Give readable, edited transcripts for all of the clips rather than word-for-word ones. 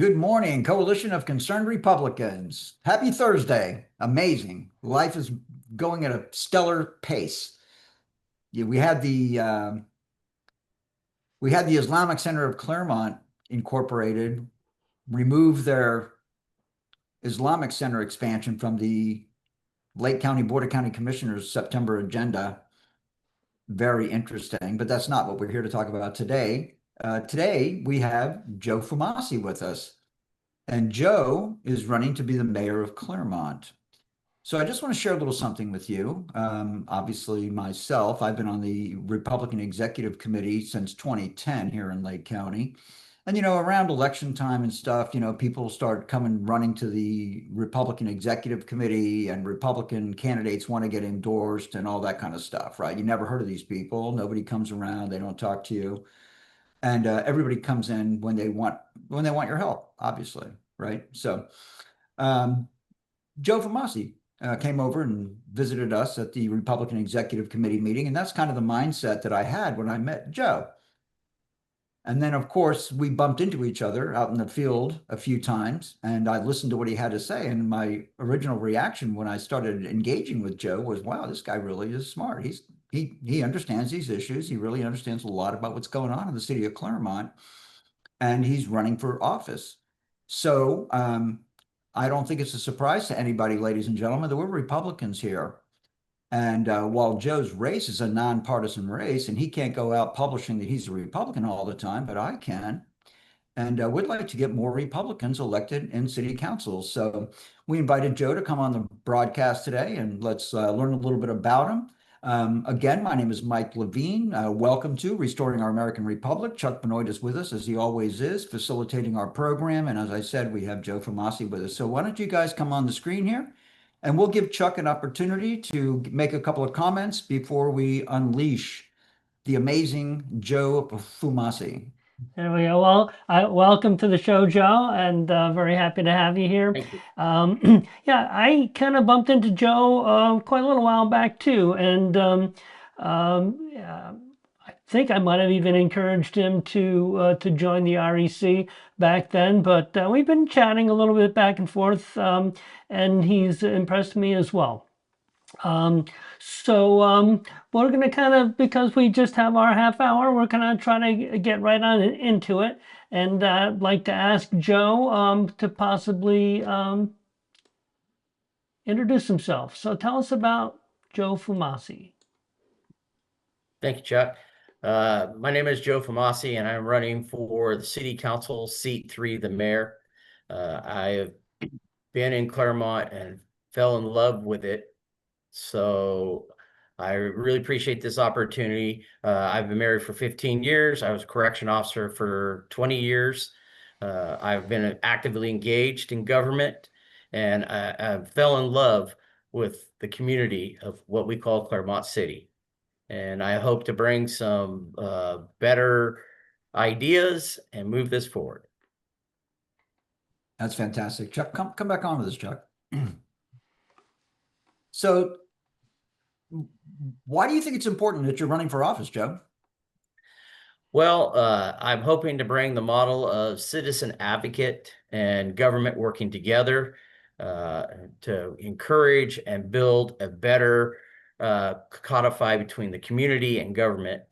Good morning, Coalition of Concerned Republicans. Happy Thursday. Amazing. Life is going at a stellar pace. Yeah, we had the Islamic Center of Clermont Incorporated remove their Islamic Center expansion from the Lake County Board of County Commissioners September agenda. Very interesting, but that's not what we're here to talk about today. Today we have Joe Fumasi with us. And Joe is running to be the mayor of Clermont. So I just want to share a little something with you. Obviously, myself, I've been on the Republican Executive Committee since 2010 here in Lake County. And, around election time and stuff, people start coming running to the Republican Executive Committee and Republican candidates want to get endorsed and all that kind of stuff, right? You never heard of these people. Nobody comes around. They don't talk to you. And everybody comes in when they want your help, obviously, right? So um, Joe Fumasi came over and visited us at the Republican Executive Committee meeting, and that's kind of the mindset that I had when I met Joe. And then, of course, we bumped into each other out in the field a few times, and I listened to what he had to say. And my original reaction when I started engaging with Joe was, "Wow, this guy really is smart. He understands these issues. He really understands a lot about what's going on in the city of Clermont, and he's running for office." So I don't think it's a surprise to anybody, ladies and gentlemen, that we're Republicans here. And while Joe's race is a nonpartisan race, and he can't go out publishing that he's a Republican all the time, but I can. And we'd like to get more Republicans elected in city councils. So we invited Joe to come on the broadcast today, and let's learn a little bit about him. Again, my name is Mike Levine. Welcome to Restoring Our American Republic. Chuck Benoit is with us, as he always is, facilitating our program. And as I said, we have Joe Fumasi with us. So why don't you guys come on the screen here? And we'll give Chuck an opportunity to make a couple of comments before we unleash the amazing Joe Fumasi. There we go. Well, welcome to the show, Joe, and very happy to have you here. Thank you. Yeah, I kind of bumped into Joe quite a little while back too, and yeah, I think I might have even encouraged him to join the REC back then. But we've been chatting a little bit back and forth, and he's impressed me as well. Um, so we're going to kind of, because we just have our half hour, we're going to try to get right on into it. And I'd like to ask Joe to possibly introduce himself. So tell us about Joe Fumasi. Thank you, Chuck. My name is Joe Fumasi, and I'm running for the City Council, Seat 3, the mayor. I have been in Clermont and fell in love with it. So I really appreciate this opportunity. I've been married for 15 years. I was a correction officer for 20 years. I've been actively engaged in government, and I fell in love with the community of what we call Clermont City. And I hope to bring some better ideas and move this forward. That's fantastic. Chuck, come back on with us, Chuck. So why do you think it's important that you're running for office, Joe? Well, I'm hoping to bring the model of citizen advocate and government working together to encourage and build a better codify between the community and government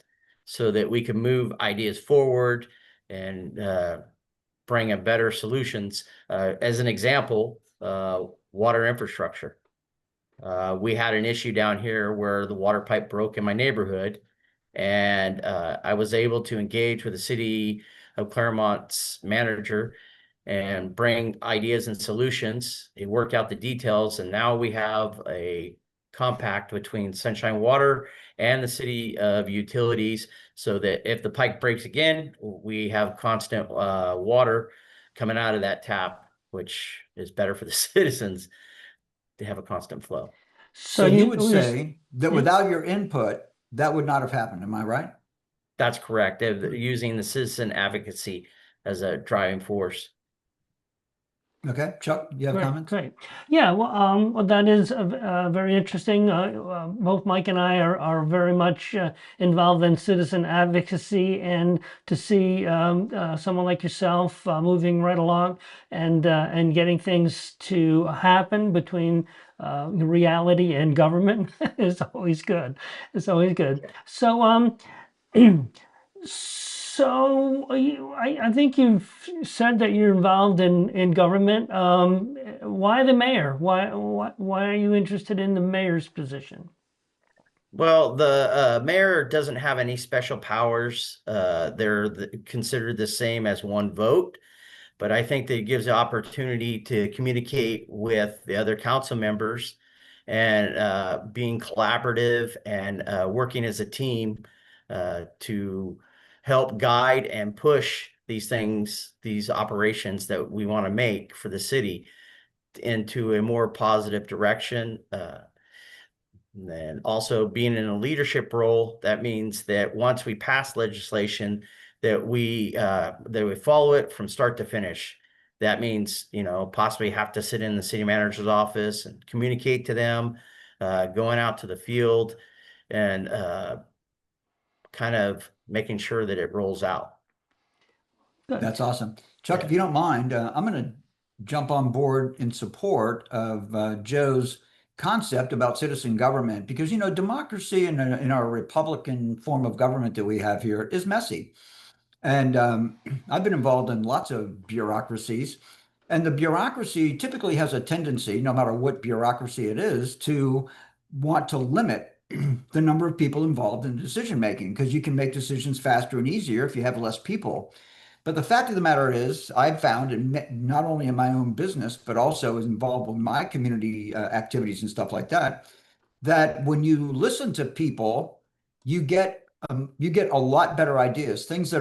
so that we can move ideas forward and bring a better solutions. As an example, water infrastructure. We had an issue down here where the water pipe broke in my neighborhood, and I was able to engage with the city of Clermont's manager and bring ideas and solutions. He worked out the details, and now we have a compact between Sunshine Water and the city of utilities so that if the pipe breaks again, we have constant water coming out of that tap, which is better for the citizens to have a constant flow. So you would say that without your input, that would not have happened. Am I right? That's correct. Using the citizen advocacy as a driving force. Okay, Chuck, you have Great, comments? great. Yeah, well, that is very interesting. Both Mike and I are very much involved in citizen advocacy, and to see someone like yourself moving right along and getting things to happen between reality and government is always good. It's always good. So, so I think you've said that you're involved in government. Why the mayor? Why are you interested in the mayor's position? Well, the mayor doesn't have any special powers. They're considered the same as one vote, but I think that it gives the opportunity to communicate with the other council members and being collaborative and working as a team to help guide and push these things, these operations that we want to make for the city into a more positive direction. And then also being in a leadership role, that means that once we pass legislation, that we follow it from start to finish. That means, possibly have to sit in the city manager's office and communicate to them, going out to the field and kind of making sure that it rolls out. Good. That's awesome. Chuck, Yeah. if you don't mind, I'm going to jump on board in support of Joe's concept about citizen government because, democracy in our Republican form of government that we have here is messy. And I've been involved in lots of bureaucracies, and the bureaucracy typically has a tendency, no matter what bureaucracy it is, to want to limit the number of people involved in decision making because you can make decisions faster and easier if you have less people. But the fact of the matter is, I've found, not only in my own business, but also is involved with my community activities and stuff like that, that when you listen to people, you get a lot better ideas, things that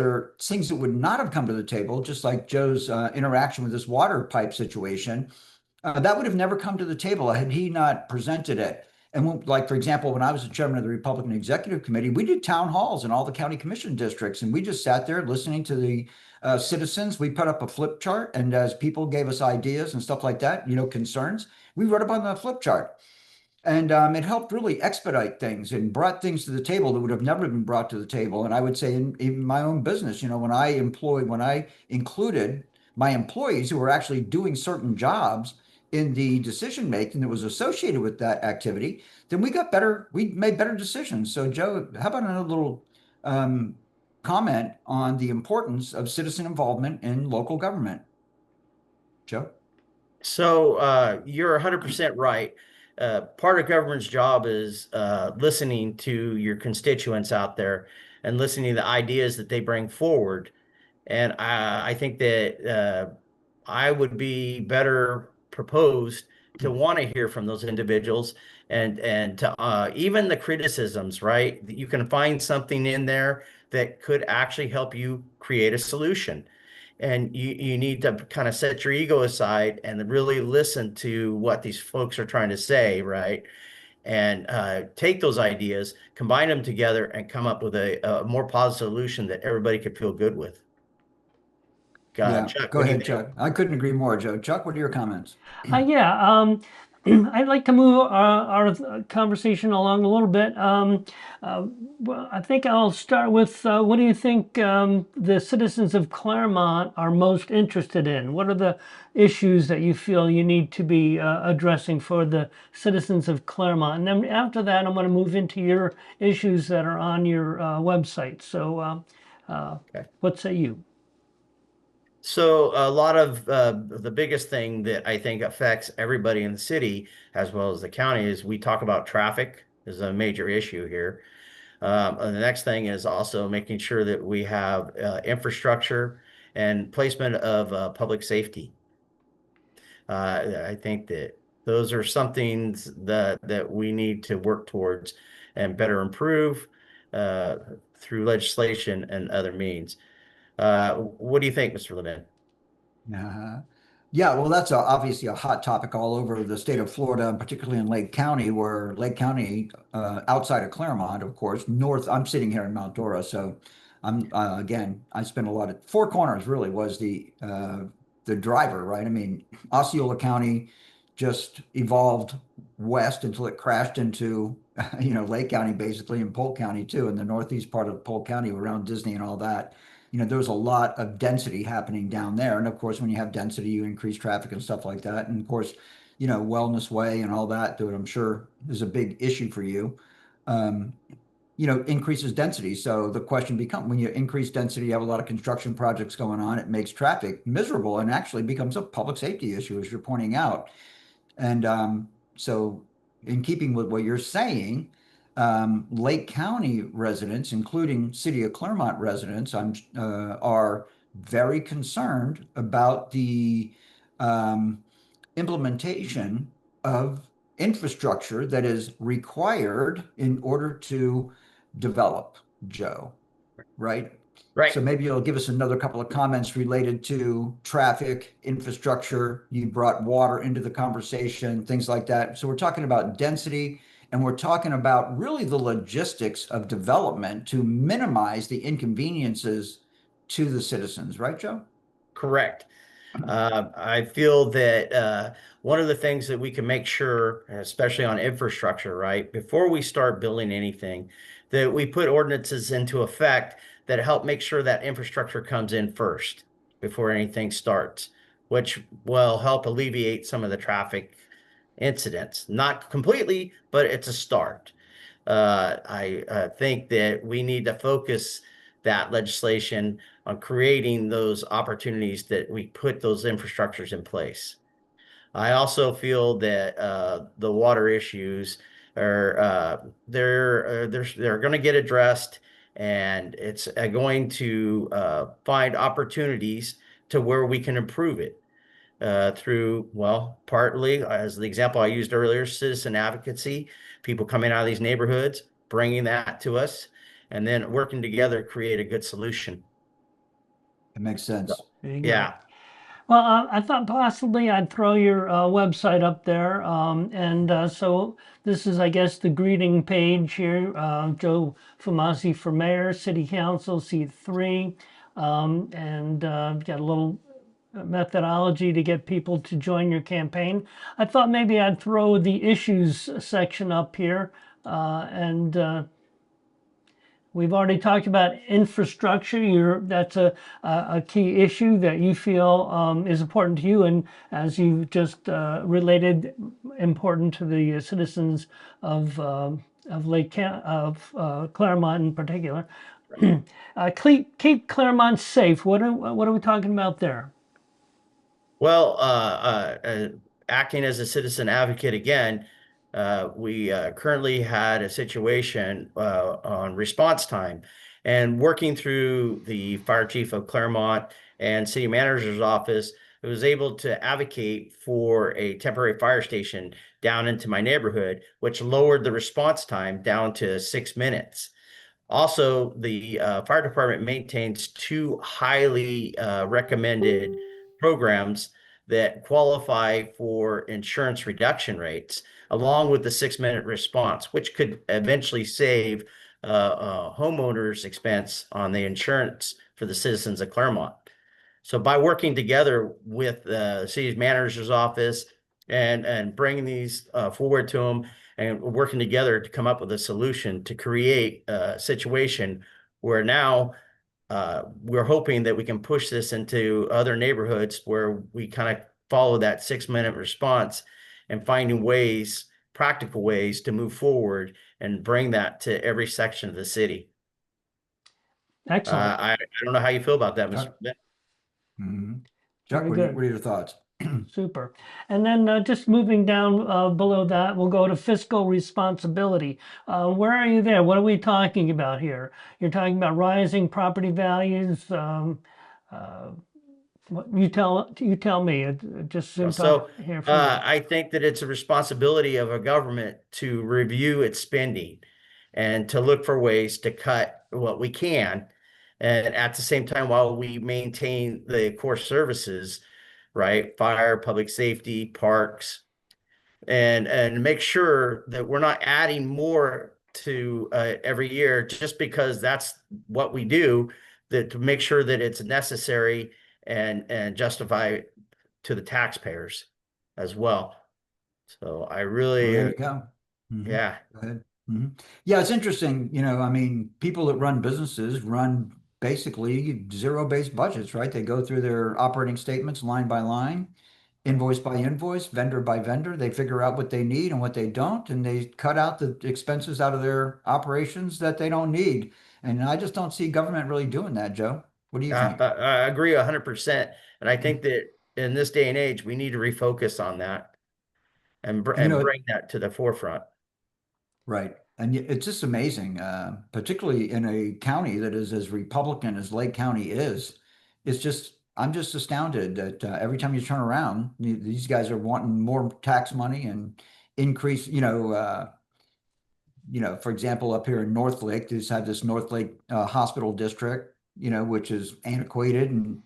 would not have come to the table, just like Joe's interaction with this water pipe situation. That would have never come to the table had he not presented it. And like, for example, when I was the chairman of the Republican Executive Committee, we did town halls in all the county commission districts, and we just sat there listening to the citizens. We put up a flip chart, and as people gave us ideas and stuff like that, concerns, we wrote up on the flip chart. And it helped really expedite things and brought things to the table that would have never been brought to the table. And I would say in my own business, when I included my employees who were actually doing certain jobs in the decision making that was associated with that activity, then we made better decisions. So Joe, how about another little um, comment on the importance of citizen involvement in local government? Joe? So you're 100% right. Part of government's job is listening to your constituents out there and listening to the ideas that they bring forward. And I think that I would be better proposed to want to hear from those individuals and to even the criticisms, right? That you can find something in there that could actually help you create a solution. And you need to kind of set your ego aside and really listen to what these folks are trying to say, right? And take those ideas, combine them together, and come up with a more positive solution that everybody could feel good with. Yeah, Chuck, go what do you ahead, think? Chuck. I couldn't agree more, Joe. Chuck, what are your comments? Yeah, I'd like to move our conversation along a little bit. Well, I think I'll start with what do you think the citizens of Claremont are most interested in? What are the issues that you feel you need to be addressing for the citizens of Claremont? And then after that, I'm going to move into your issues that are on your website. So, Okay. what say you? So a lot of the biggest thing that I think affects everybody in the city as well as the county is we talk about traffic is a major issue here. And the next thing is also making sure that we have infrastructure and placement of public safety. I think that those are some things that we need to work towards and better improve uh, through legislation and other means. What do you think, Mr. Levin? Uh, yeah, well, that's obviously a hot topic all over the state of Florida, and particularly in Lake County, where Lake County, outside of Claremont, of course, north. I'm sitting here in Mount Dora, so I'm again. I spent a lot of Four Corners. Really was the the driver, right? I mean, Osceola County just evolved west until it crashed into, Lake County basically, and Polk County too, in the northeast part of Polk County around Disney and all that. There's a lot of density happening down there. And of course, when you have density, you increase traffic and stuff like that. And of course, Wellness Way and all that, that I'm sure is a big issue for you. Um, increases density. So the question becomes, when you increase density, you have a lot of construction projects going on, it makes traffic miserable and actually becomes a public safety issue, as you're pointing out. And so in keeping with what you're saying, Lake County residents, including City of Clermont residents, are very concerned about the implementation of infrastructure that is required in order to develop, Joe, right? Right. So maybe you'll give us another couple of comments related to traffic, infrastructure. You brought water into the conversation, things like that. So we're talking about density, and we're talking about really the logistics of development to minimize the inconveniences to the citizens, right, Joe? Correct. I feel that one of the things that we can make sure, especially on infrastructure, right, before we start building anything, that we put ordinances into effect that help make sure that infrastructure comes in first before anything starts, which will help alleviate some of the traffic incidents. Not completely, but it's a start. I think that we need to focus that legislation on creating those opportunities that we put those infrastructures in place. I also feel that the water issues are they're going to get addressed, and it's going to find opportunities to where we can improve it through, well, partly, as the example I used earlier, citizen advocacy, people coming out of these neighborhoods, bringing that to us, and then working together to create a good solution. It makes sense. There you go. Yeah. Well, I thought possibly I'd throw your website up there. So this is, I guess, the greeting page here. Joe Fumasi for mayor, city council, seat 3. Got a little methodology to get people to join your campaign. I thought maybe I'd throw the issues section up here. We've already talked about infrastructure. That's a key issue that you feel is important to you, and as you just related, important to the citizens of Clermont in particular. Keep Clermont safe. What are we talking about there? Well, acting as a citizen advocate again, we currently had a situation on response time, and working through the fire chief of Clermont and city manager's office, I was able to advocate for a temporary fire station down into my neighborhood, which lowered the response time down to 6 minutes. Also, the fire department maintains 2 highly recommended programs that qualify for insurance reduction rates, along with the 6-minute response, which could eventually save homeowners' expense on the insurance for the citizens of Clermont. So by working together with the city's manager's office and bringing these forward to them, and working together to come up with a solution to create a situation where now we're hoping that we can push this into other neighborhoods where we kind of follow that 6-minute response and finding ways, practical ways to move forward and bring that to every section of the city. Excellent. I don't know how you feel about that, Mr. Ben. Mhm. Chuck, Very what are good. your thoughts? Super. And then just moving down below that, we'll go to fiscal responsibility. Where are you there? What are we talking about here? You're talking about rising property values. You tell me. Just soon So hear from you. I think that it's a responsibility of a government to review its spending and to look for ways to cut what we can. And at the same time, while we maintain the core services, right? Fire, public safety, parks, and make sure that we're not adding more to every year just because that's what we do, that to make sure that it's necessary and justify to the taxpayers as well. So I Well, there really, you go. Mhm. yeah. Go ahead. Yeah, it's interesting. I mean, people that run businesses run basically zero-based budgets, right? They go through their operating statements line by line, invoice by invoice, vendor by vendor. They figure out what they need and what they don't, and they cut out the expenses out of their operations that they don't need. And I just don't see government really doing that, Joe. What do you think? I agree 100%. And I think that in this day and age, we need to refocus on that and You know, bring that to the forefront. right. And it's just amazing, particularly in a county that is as Republican as Lake County is. I'm just astounded that every time you turn around, these guys are wanting more tax money and increase, for example, up here in North Lake, they just have this North Lake Hospital District, which is antiquated. And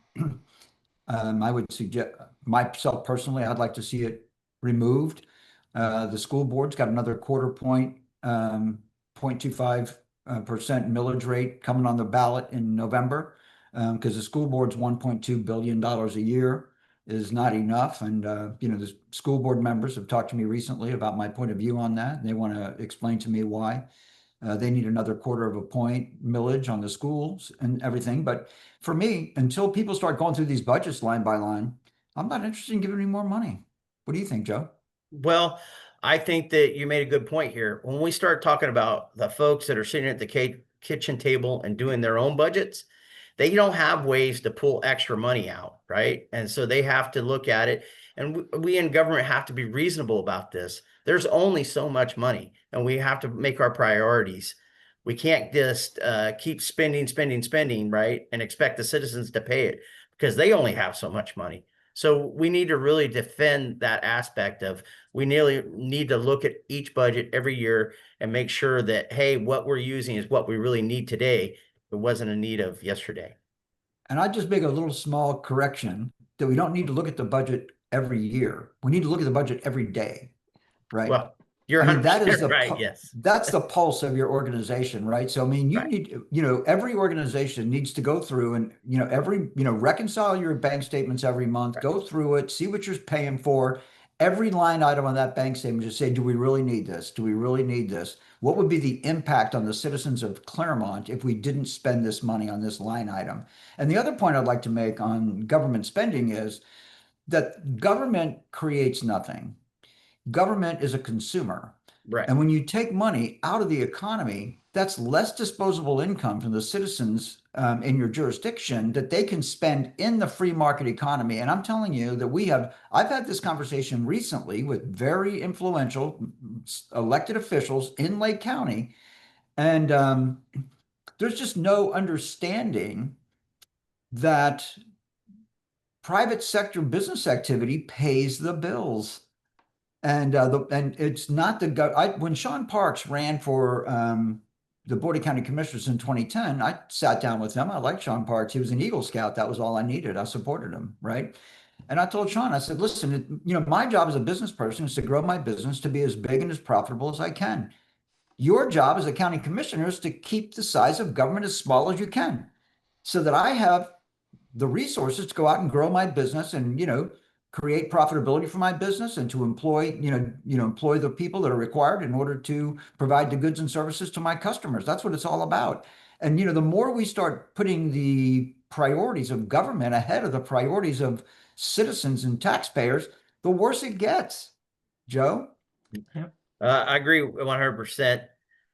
I would suggest myself personally, I'd like to see it removed. The school board's got another quarter point, 0.25% millage rate coming on the ballot in November, because the school board's $1.2 billion a year is not enough. And, the school board members have talked to me recently about my point of view on that. They want to explain to me why. They need another quarter of a point millage on the schools and everything. But for me, until people start going through these budgets line by line, I'm not interested in giving any more money. What do you think, Joe? Well, I think that you made a good point here. When we start talking about the folks that are sitting at the kitchen table and doing their own budgets, they don't have ways to pull extra money out, right? And so they have to look at it. And we in government have to be reasonable about this. There's only so much money, and we have to make our priorities. We can't just keep spending, right? And expect the citizens to pay it because they only have so much money. So we need to really defend that aspect of we nearly need to look at each budget every year and make sure that, hey, what we're using is what we really need today. It wasn't a need of yesterday. And I just make a little small correction that we don't need to look at the budget every year. We need to look at the budget every day, right? Well, you're I mean, that is 100% the right. Yes. that's the pulse of your organization, right? So I mean, you Right. need, every organization needs to go through and, reconcile your bank statements every month, Right. go through it, see what you're paying for. Every line item on that bank statement, just say, do we really need this? Do we really need this? What would be the impact on the citizens of Clermont if we didn't spend this money on this line item? And the other point I'd like to make on government spending is that government creates nothing. Government is a consumer. Right. And when you take money out of the economy, that's less disposable income from the citizens in your jurisdiction that they can spend in the free market economy. And I'm telling you that I've had this conversation recently with very influential elected officials in Lake County. And there's just no understanding that private sector business activity pays the bills. And it's not when Sean Parks ran for the Board of County Commissioners in 2010, I sat down with him. I liked Sean Parks. He was an Eagle Scout. That was all I needed. I supported him, right? And I told Sean, I said, listen, my job as a business person is to grow my business to be as big and as profitable as I can. Your job as a county commissioner is to keep the size of government as small as you can, so that I have the resources to go out and grow my business and, create profitability for my business and to employ the people that are required in order to provide the goods and services to my customers. That's what it's all about. And, the more we start putting the priorities of government ahead of the priorities of citizens and taxpayers, the worse it gets. Joe? Yep. I agree 100%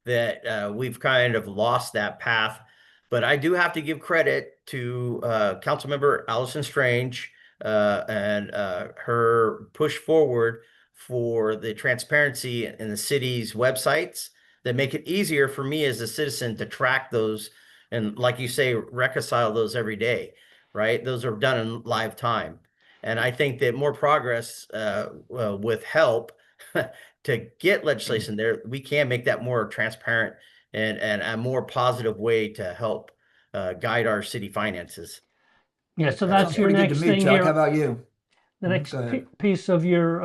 that we've kind of lost that path. But I do have to give credit to Councilmember Allison Strange and her push forward for the transparency in the city's websites that make it easier for me as a citizen to track those and, like you say, reconcile those every day, right? Those are done in live time. And I think that more progress with help to get legislation there, we can make that more transparent and a more positive way to help guide our city finances. Yeah, so That sounds that's your pretty good to next me, thing Chuck. How here. about you? The next Go ahead. piece of your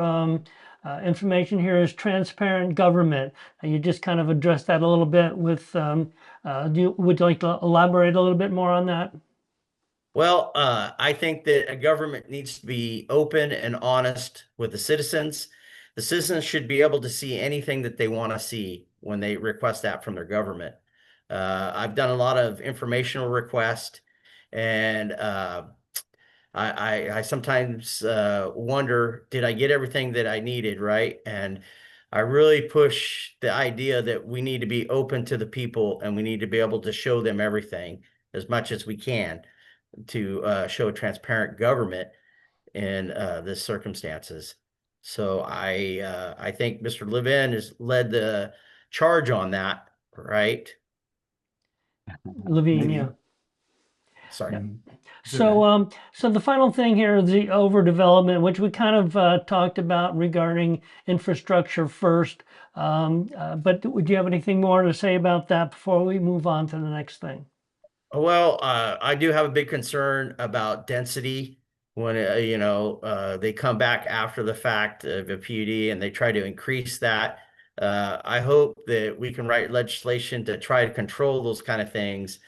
information here is transparent government. And you just kind of addressed that a little bit with, would you like to elaborate a little bit more on that? Well, I think that a government needs to be open and honest with the citizens. The citizens should be able to see anything that they want to see when they request that from their government. I've done a lot of informational requests, and I sometimes wonder, did I get everything that I needed, right? And I really push the idea that we need to be open to the people and we need to be able to show them everything as much as we can to show a transparent government in the circumstances. So I think Mr. Levin has led the charge on that, right? Levine, yeah. Maybe. Sorry. Yeah. It's okay. So the final thing here is the overdevelopment, which we kind of talked about regarding infrastructure first. But would you have anything more to say about that before we move on to the next thing? Well, I do have a big concern about density when they come back after the fact of a PUD and they try to increase that. I hope that we can write legislation to try to control those kind of things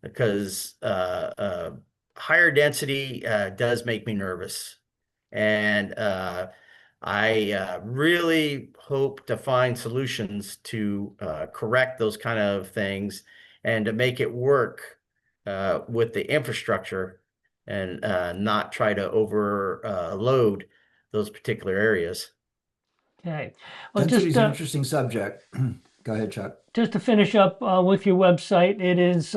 because higher density does make me nervous. And I really hope to find solutions to correct those kind of things and to make it work with the infrastructure and not try to overload those particular areas. Okay. Well, Density is an interesting subject. Go ahead, Chuck. just to finish up with your website, it is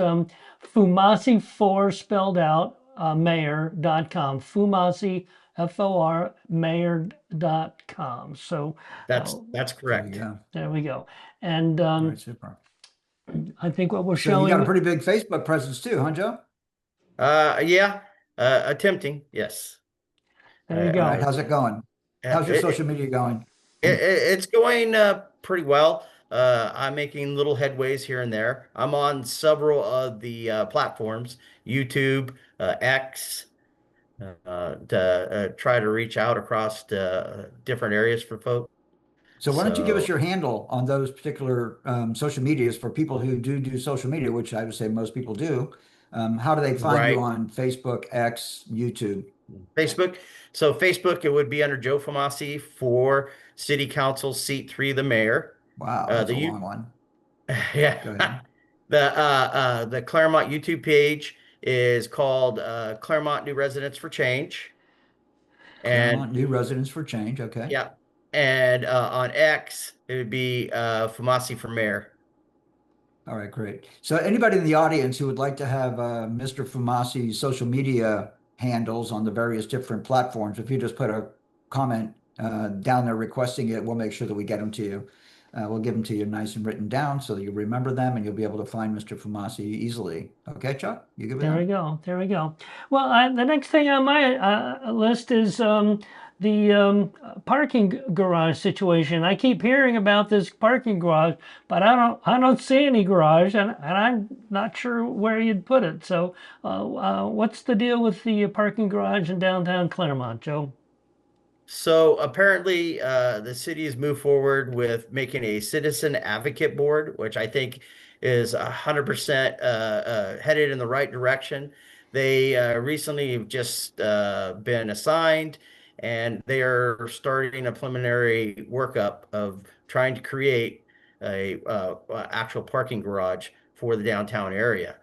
Fumasi4 spelled out mayor.com. Fumasi, FOR, mayor.com. So That's There you correct. go. there we go. And All right, super. I think what we're So you got a showing, pretty big Facebook presence too, huh, Joe? Yeah, attempting, yes. there you All right, go. how's it going? How's your It, social media going? it's going pretty well. I'm making little headways here and there. I'm on several of the platforms, YouTube, X, to try to reach out across different areas for folks. So why don't you give us So, your handle on those particular social medias for people who do social media, which I would say most people do. How do they find you right, on Facebook, X, YouTube? Facebook. So Facebook, it would be under Joe Fumasi for City Council Seat 3, the mayor. Wow, that's The a long one. Yeah. Go ahead. The Clermont YouTube page is called Clermont New Residents for Change. And Clermont New Residents for Change. Okay. yeah. And on X, it would be Famasi for Mayor. All right, great. So anybody in the audience who would like to have Mr. Fumasi's social media handles on the various different platforms, if you just put a comment down there requesting it, we'll make sure that we get them to you. We'll give them to you nice and written down so that you remember them and you'll be able to find Mr. Fumasi easily. Okay, Chuck, you good with There we that? go. There we go. Well, the next thing on my list is the parking garage situation. I keep hearing about this parking garage, but I don't see any garage, and I'm not sure where you'd put it. So, what's the deal with the parking garage in downtown Claremont, Joe? So apparently, the city has moved forward with making a citizen advocate board, which I think is 100% headed in the right direction. They recently have just been assigned, and they are starting a preliminary workup of trying to create a actual parking garage for the downtown area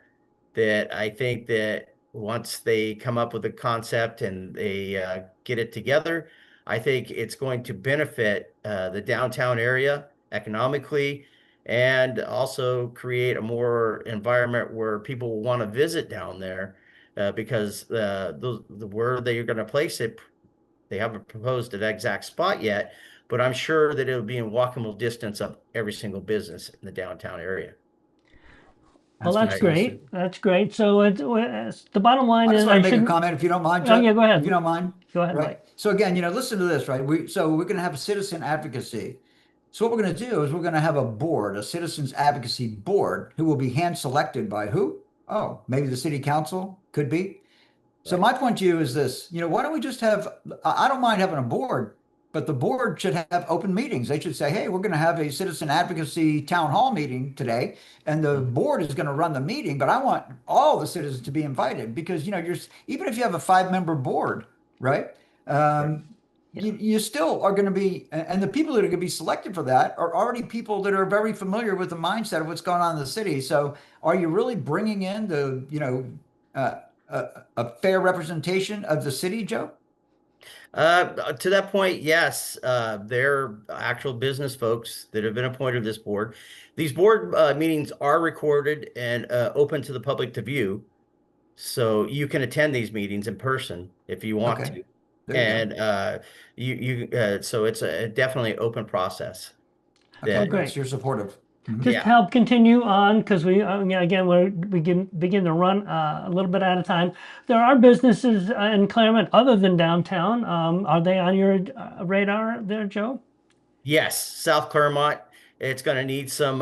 that I think that once they come up with a concept and they get it together, I think it's going to benefit the downtown area economically and also create a more environment where people will want to visit down there because where they're going to place it, they haven't proposed an exact spot yet, but I'm sure that it'll be in walkable distance of every single business in the downtown area. Well, That's that's fantastic. great. That's great. So the bottom line I just is want I to make a shouldn't. comment if you don't mind, Oh yeah, Chuck, go if you ahead. don't mind. Go ahead, Right. Mike. So again, listen to this, right? We're going to have a citizen advocacy. So what we're going to do is we're going to have a board, a citizens advocacy board, who will be hand selected by who? Oh, maybe the city council could be. So Right. my point to you is this, why don't we just have, I don't mind having a board, but the board should have open meetings. They should say, hey, we're going to have a citizen advocacy town hall meeting today, and the Mhm. board is going to run the meeting, but I want all the citizens to be invited because, you're even if you have a 5-member board, right? Right. Um, Yeah. you still are going to be, and the people that are going to be selected for that are already people that are very familiar with the mindset of what's going on in the city. So are you really bringing in a fair representation of the city, Joe? To that point, yes, they're actual business folks that have been appointed to this board. These board meetings are recorded and open to the public to view. So you can attend these meetings in person if you want Okay, to. there you go. And so it's a definitely open process Okay, Oh, that, great. So great. you're supportive. Mhm. Just to yeah. help continue on, because yeah, again, begin to run a little bit at a time. There are businesses in Claremont other than downtown. Are they on your radar there, Joe? Yes, South Clermont, it's going to need some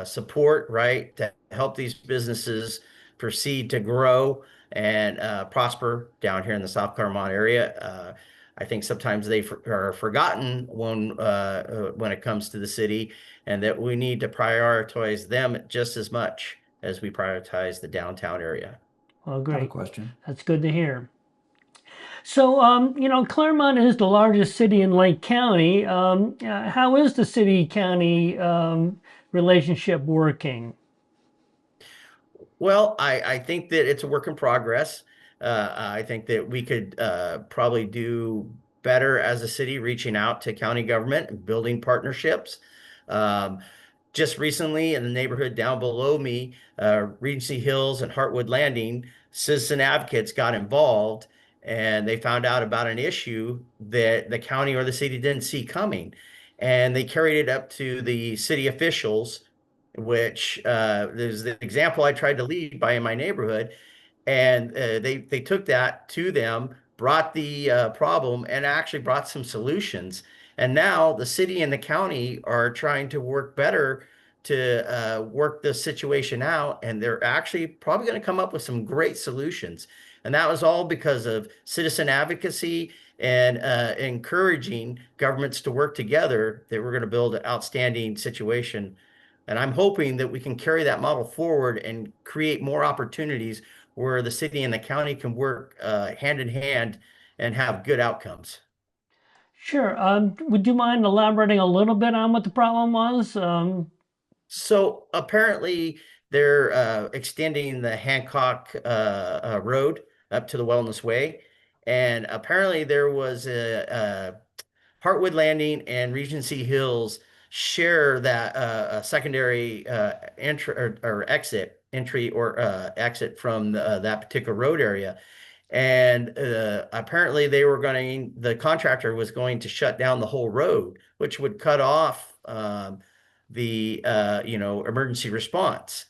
support, right, to help these businesses proceed to grow and prosper down here in the South Clermont area. I think sometimes they are forgotten when it comes to the city, and that we need to prioritize them just as much as we prioritize the downtown area. Oh, I have a great. question. That's good to hear. So, Claremont is the largest city in Lake County. How is the city-county relationship working? Well, I think that it's a work in progress. I think that we could probably do better as a city reaching out to county government and building partnerships. Um, just recently in the neighborhood down below me, Regency Hills and Hartwood Landing, citizen advocates got involved and they found out about an issue that the county or the city didn't see coming. And they carried it up to the city officials, which there's the example I tried to lead by in my neighborhood, and they took that to them, brought the problem, and actually brought some solutions. And now the city and the county are trying to work better to work this situation out, and they're actually probably going to come up with some great solutions. And that was all because of citizen advocacy and encouraging governments to work together, that we're going to build an outstanding situation. And I'm hoping that we can carry that model forward and create more opportunities where the city and the county can work hand in hand and have good outcomes. Sure. Would you mind elaborating a little bit on what the problem was? So apparently they're extending the Hancock Road up to the Wellness Way. And apparently there was a Hartwood Landing and Regency Hills share that a secondary entry or exit entry or exit from that particular road area. And apparently the contractor was going to shut down the whole road, which would cut off the emergency response.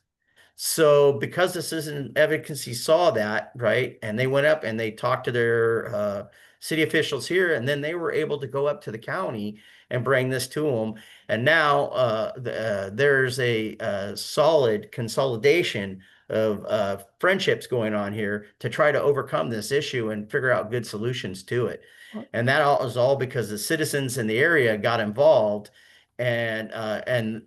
So because the citizen advocacy saw that, right, and they went up and they talked to their city officials here, and then they were able to go up to the county and bring this to them. And now there's a solid consolidation of friendships going on here to try to overcome this issue and figure out good solutions to it. And that all is all because the citizens in the area got involved, and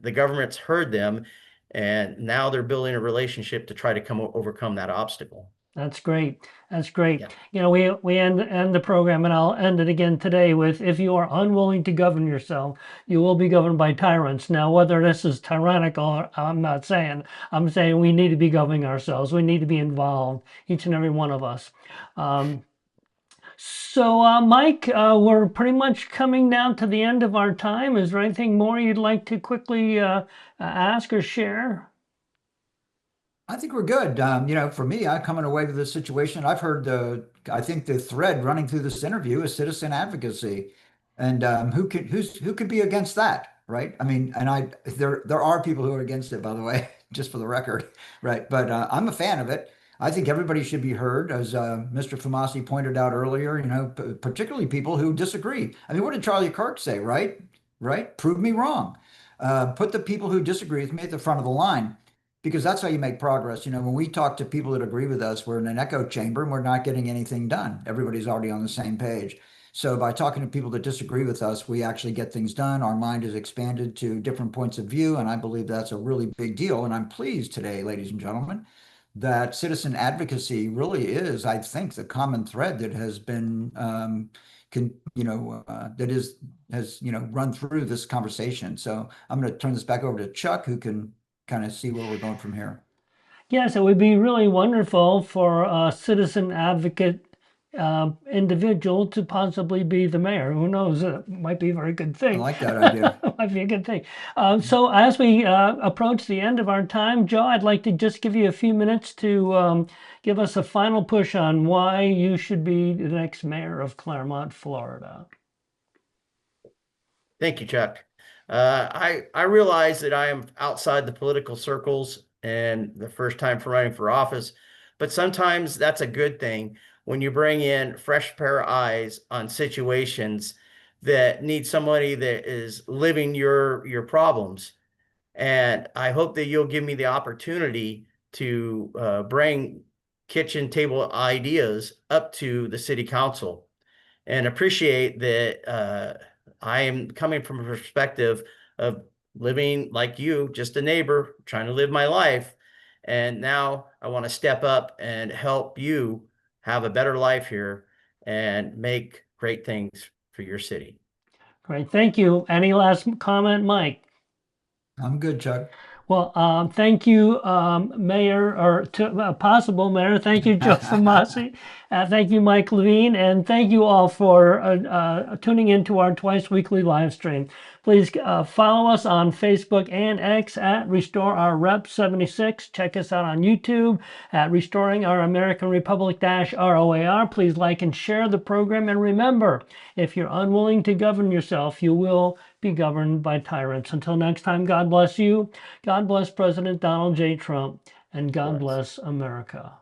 the government's heard them, and now they're building a relationship to try to overcome that obstacle. That's great. That's great. Yeah. We end the program, and I'll end it again today with, if you are unwilling to govern yourself, you will be governed by tyrants. Now, whether this is tyrannical, I'm not saying. I'm saying we need to be governing ourselves. We need to be involved, each and every one of us. Um, Mike, we're pretty much coming down to the end of our time. Is there anything more you'd like to quickly ask or share? I think we're good. For me, I'm coming away with this situation. I've heard I think the thread running through this interview is citizen advocacy, and who could be against that, right? I mean, and there are people who are against it, by the way, just for the record, right? But I'm a fan of it. I think everybody should be heard, as Mr. Fumasi pointed out earlier. Particularly people who disagree. I mean, what did Charlie Kirk say, right? Right? Prove me wrong. Put the people who disagree with me at the front of the line, because that's how you make progress. When we talk to people that agree with us, we're in an echo chamber and we're not getting anything done. Everybody's already on the same page. So by talking to people that disagree with us, we actually get things done. Our mind is expanded to different points of view, and I believe that's a really big deal. And I'm pleased today, ladies and gentlemen, that citizen advocacy really is, I think, the common thread that has been, has run through this conversation. So I'm going to turn this back over to Chuck, who can kind of see where we're going from here. Yes, it would be really wonderful for a citizen advocate individual to possibly be the mayor. Who knows? It might be a very good I thing. like that idea. Might be a good thing. So as we approach the end of our time, Joe, I'd like to just give you a few minutes to give us a final push on why you should be the next mayor of Clermont, Florida. Thank you, Chuck. I realize that I am outside the political circles and the first time for running for office, but sometimes that's a good thing when you bring in fresh pair of eyes on situations that need somebody that is living your problems. And I hope that you'll give me the opportunity to bring kitchen table ideas up to the city council and appreciate that I am coming from a perspective of living like you, just a neighbor, trying to live my life. And now I want to step up and help you have a better life here and make great things for your city. Great, thank you. Any last comment, Mike? I'm good, Chuck. Well, thank you, Mayor, or possible Mayor. Thank you, Joe Fumasi. Thank you, Mike Levine. And thank you all for tuning into our twice weekly live stream. Please follow us on Facebook and X at Restore Our Rep 76. Check us out on YouTube at Restoring Our American Republic ROAR. Please like and share the program. And remember, if you're unwilling to govern yourself, you will be governed by tyrants. Until next time, God bless you. God bless President Donald J. Trump, and God bless America.